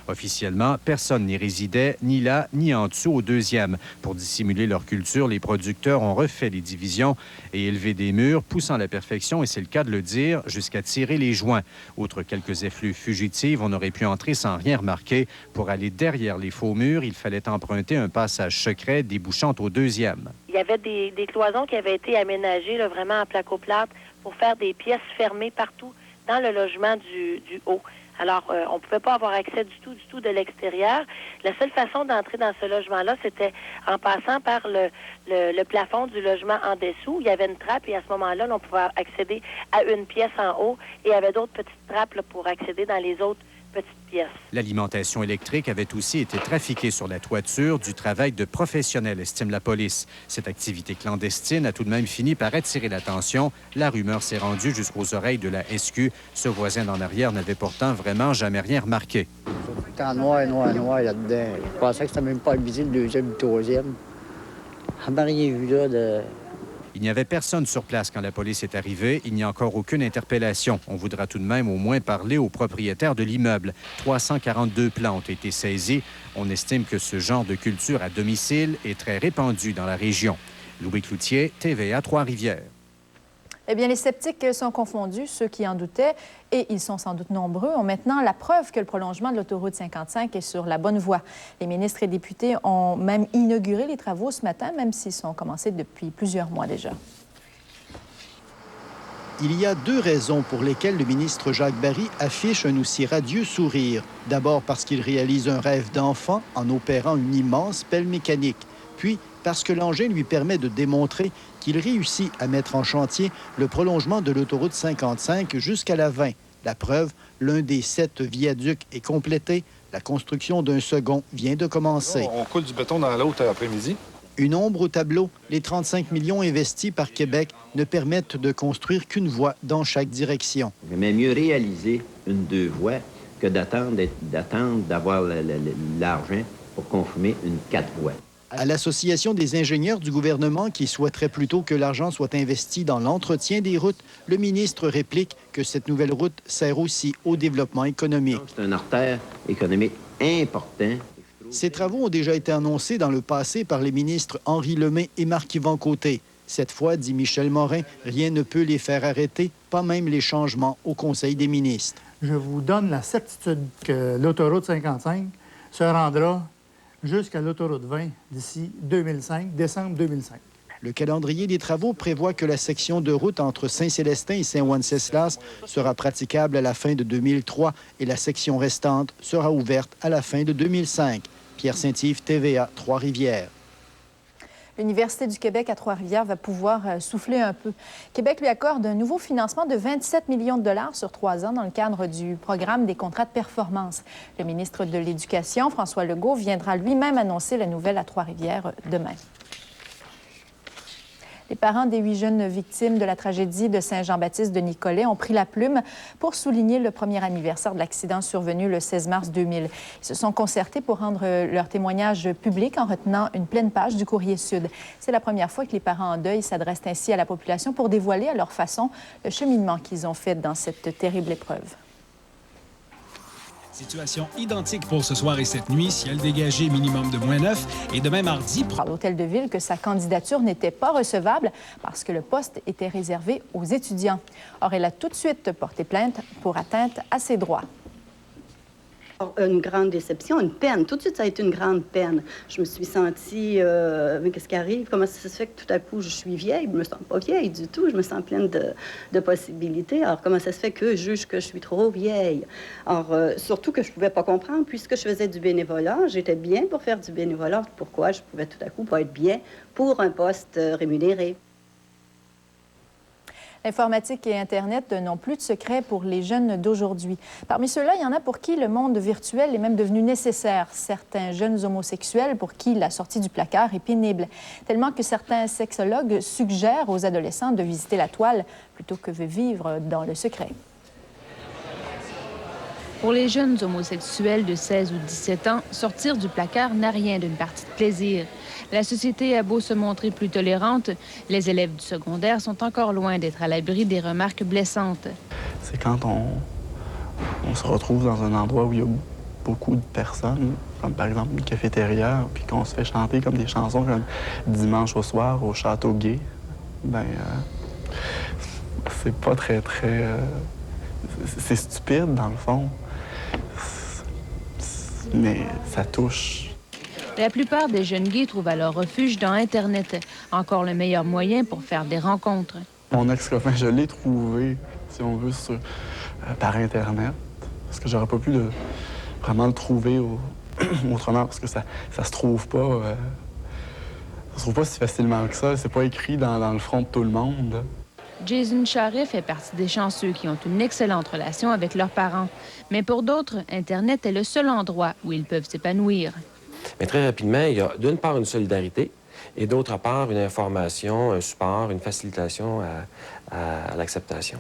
Officiellement, personne n'y résidait, ni là, ni en dessous au deuxième. Pour dissimuler leur culture, les producteurs ont refait les divisions et élevé des murs, poussant à la perfection, et c'est le cas de le dire, jusqu'à tirer les joints. Outre quelques effluves fugitives, on aurait pu entrer sans rien remarquer. Pour aller derrière les faux murs, il fallait emprunter un passage secret débouchant au deuxième. Il y avait des cloisons qui avaient été aménagées là, vraiment en placo-plâtre pour faire des pièces fermées partout dans le logement du haut. Alors, on ne pouvait pas avoir accès du tout de l'extérieur. La seule façon d'entrer dans ce logement-là, c'était en passant par le plafond du logement en dessous. Il y avait une trappe et à ce moment-là, on pouvait accéder à une pièce en haut et il y avait d'autres petites trappes là, pour accéder dans les autres petites pièces. L'alimentation électrique avait aussi été trafiquée sur la toiture, du travail de professionnels, estime la police. Cette activité clandestine a tout de même fini par attirer l'attention. La rumeur s'est rendue jusqu'aux oreilles de la SQ. Ce voisin d'en arrière n'avait pourtant vraiment jamais rien remarqué. C'était en noir là-dedans. Je pensais que c'était même pas visible, le deuxième, le troisième. Je n'ai rien vu là de... Il n'y avait personne sur place quand la police est arrivée. Il n'y a encore aucune interpellation. On voudra tout de même au moins parler aux propriétaires de l'immeuble. 342 plants ont été saisis. On estime que ce genre de culture à domicile est très répandu dans la région. Louis Cloutier, TVA Trois-Rivières. Eh bien, les sceptiques sont confondus, ceux qui en doutaient, et ils sont sans doute nombreux, ont maintenant la preuve que le prolongement de l'autoroute 55 est sur la bonne voie. Les ministres et députés ont même inauguré les travaux ce matin, même s'ils sont commencés depuis plusieurs mois déjà. Il y a deux raisons pour lesquelles le ministre Jacques Barry affiche un aussi radieux sourire. D'abord parce qu'il réalise un rêve d'enfant en opérant une immense pelle mécanique. Puis parce que l'engin lui permet de démontrer qu'il réussit à mettre en chantier le prolongement de l'autoroute 55 jusqu'à la 20. La preuve, l'un des 7 viaducs est complété. La construction d'un second vient de commencer. On coule du béton dans l'autre après-midi. Une ombre au tableau, les 35 millions investis par Québec ne permettent de construire qu'une voie dans chaque direction. Mais mieux réaliser une 2 voies que d'attendre d'avoir l'argent pour confirmer une 4 voies. À l'Association des ingénieurs du gouvernement qui souhaiterait plutôt que l'argent soit investi dans l'entretien des routes, le ministre réplique que cette nouvelle route sert aussi au développement économique. C'est un artère économique important. Ces travaux ont déjà été annoncés dans le passé par les ministres Henri Lemay et Marc-Yvan Côté. Cette fois, dit Michel Morin, rien ne peut les faire arrêter, pas même les changements au Conseil des ministres. Je vous donne la certitude que l'autoroute 55 se rendra jusqu'à l'autoroute 20 d'ici 2005, décembre 2005. Le calendrier des travaux prévoit que la section de route entre Saint-Célestin et Saint-Wenceslas sera praticable à la fin de 2003 et la section restante sera ouverte à la fin de 2005. Pierre Saint-Yves, TVA, Trois-Rivières. L'Université du Québec à Trois-Rivières va pouvoir souffler un peu. Québec lui accorde un nouveau financement de 27 millions de dollars sur 3 ans dans le cadre du programme des contrats de performance. Le ministre de l'Éducation, François Legault, viendra lui-même annoncer la nouvelle à Trois-Rivières demain. Les parents des 8 jeunes victimes de la tragédie de Saint-Jean-Baptiste de Nicolet ont pris la plume pour souligner le premier anniversaire de l'accident survenu le 16 mars 2000. Ils se sont concertés pour rendre leur témoignage public en retenant une pleine page du Courrier Sud. C'est la première fois que les parents en deuil s'adressent ainsi à la population pour dévoiler à leur façon le cheminement qu'ils ont fait dans cette terrible épreuve. Situation identique pour ce soir et cette nuit, ciel dégagé minimum de -9 et demain mardi. Par l'Hôtel de Ville que sa candidature n'était pas recevable parce que le poste était réservé aux étudiants. Or, elle a tout de suite porté plainte pour atteinte à ses droits. Une grande déception, une peine. Tout de suite, ça a été une grande peine. Je me suis sentie, mais qu'est-ce qui arrive? Comment ça se fait que tout à coup, je suis vieille? Je me sens pas vieille du tout. Je me sens pleine de possibilités. Alors, comment ça se fait qu'eux jugent que je suis trop vieille? Alors, surtout que je pouvais pas comprendre, puisque je faisais du bénévolat, j'étais bien pour faire du bénévolat. Pourquoi je pouvais tout à coup pas être bien pour un poste rémunéré? L'informatique et Internet n'ont plus de secret pour les jeunes d'aujourd'hui. Parmi ceux-là, il y en a pour qui le monde virtuel est même devenu nécessaire. Certains jeunes homosexuels pour qui la sortie du placard est pénible. Tellement que certains sexologues suggèrent aux adolescents de visiter la toile plutôt que de vivre dans le secret. Pour les jeunes homosexuels de 16 ou 17 ans, sortir du placard n'a rien d'une partie de plaisir. La société a beau se montrer plus tolérante, les élèves du secondaire sont encore loin d'être à l'abri des remarques blessantes. C'est quand on se retrouve dans un endroit où il y a beaucoup de personnes, comme par exemple une cafétéria, puis qu'on se fait chanter comme des chansons comme Dimanche au soir au Château Gay, c'est pas très... c'est stupide, dans le fond, mais ça touche. La plupart des jeunes gays trouvent alors refuge dans Internet, encore le meilleur moyen pour faire des rencontres. Mon ex-copain, je l'ai trouvé, si on veut, par Internet, parce que j'aurais pas pu vraiment le trouver autrement, parce que ça se trouve pas... ça se trouve pas si facilement que ça. C'est pas écrit dans le front de tout le monde. Jason Charret fait partie des chanceux qui ont une excellente relation avec leurs parents. Mais pour d'autres, Internet est le seul endroit où ils peuvent s'épanouir. Mais très rapidement, il y a d'une part une solidarité et d'autre part une information, un support, une facilitation à l'acceptation.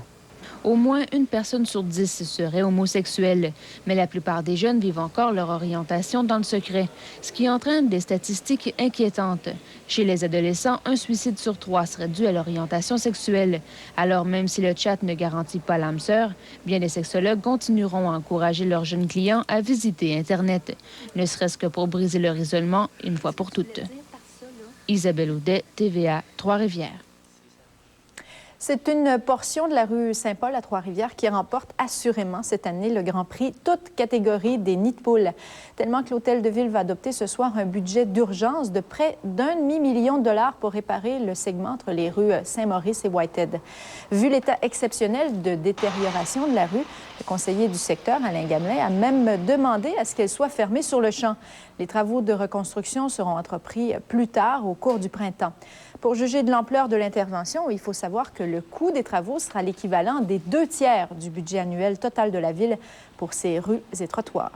Au moins une personne sur 10 serait homosexuelle, mais la plupart des jeunes vivent encore leur orientation dans le secret, ce qui entraîne des statistiques inquiétantes. Chez les adolescents, un suicide sur 3 serait dû à l'orientation sexuelle. Alors même si le chat ne garantit pas l'âme sœur, bien des sexologues continueront à encourager leurs jeunes clients à visiter Internet, ne serait-ce que pour briser leur isolement une fois pour toutes. Isabelle Audet, TVA, Trois-Rivières. C'est une portion de la rue Saint-Paul à Trois-Rivières qui remporte assurément cette année le Grand Prix, toute catégorie des nids de poules. Tellement que l'Hôtel de Ville va adopter ce soir un budget d'urgence de près d'1,5 million de dollars pour réparer le segment entre les rues Saint-Maurice et Whitehead. Vu l'état exceptionnel de détérioration de la rue, le conseiller du secteur, Alain Gamelin, a même demandé à ce qu'elle soit fermée sur le champ. Les travaux de reconstruction seront entrepris plus tard, au cours du printemps. Pour juger de l'ampleur de l'intervention, il faut savoir que le coût des travaux sera l'équivalent des 2/3 du budget annuel total de la Ville pour ces rues et trottoirs.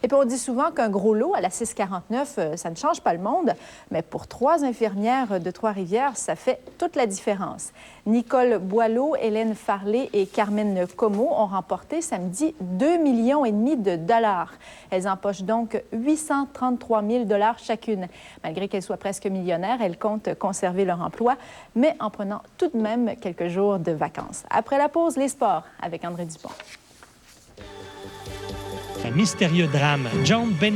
Et puis on dit souvent qu'un gros lot à la 649, ça ne change pas le monde, mais pour 3 infirmières de Trois-Rivières, ça fait toute la différence. Nicole Boileau, Hélène Farley et Carmen Como ont remporté samedi 2,5 millions de dollars. Elles empochent donc 833 000 dollars chacune. Malgré qu'elles soient presque millionnaires, elles comptent conserver leur emploi, mais en prenant tout de même quelques jours de vacances. Après la pause, les sports avec André Dupont. Un mystérieux drame. John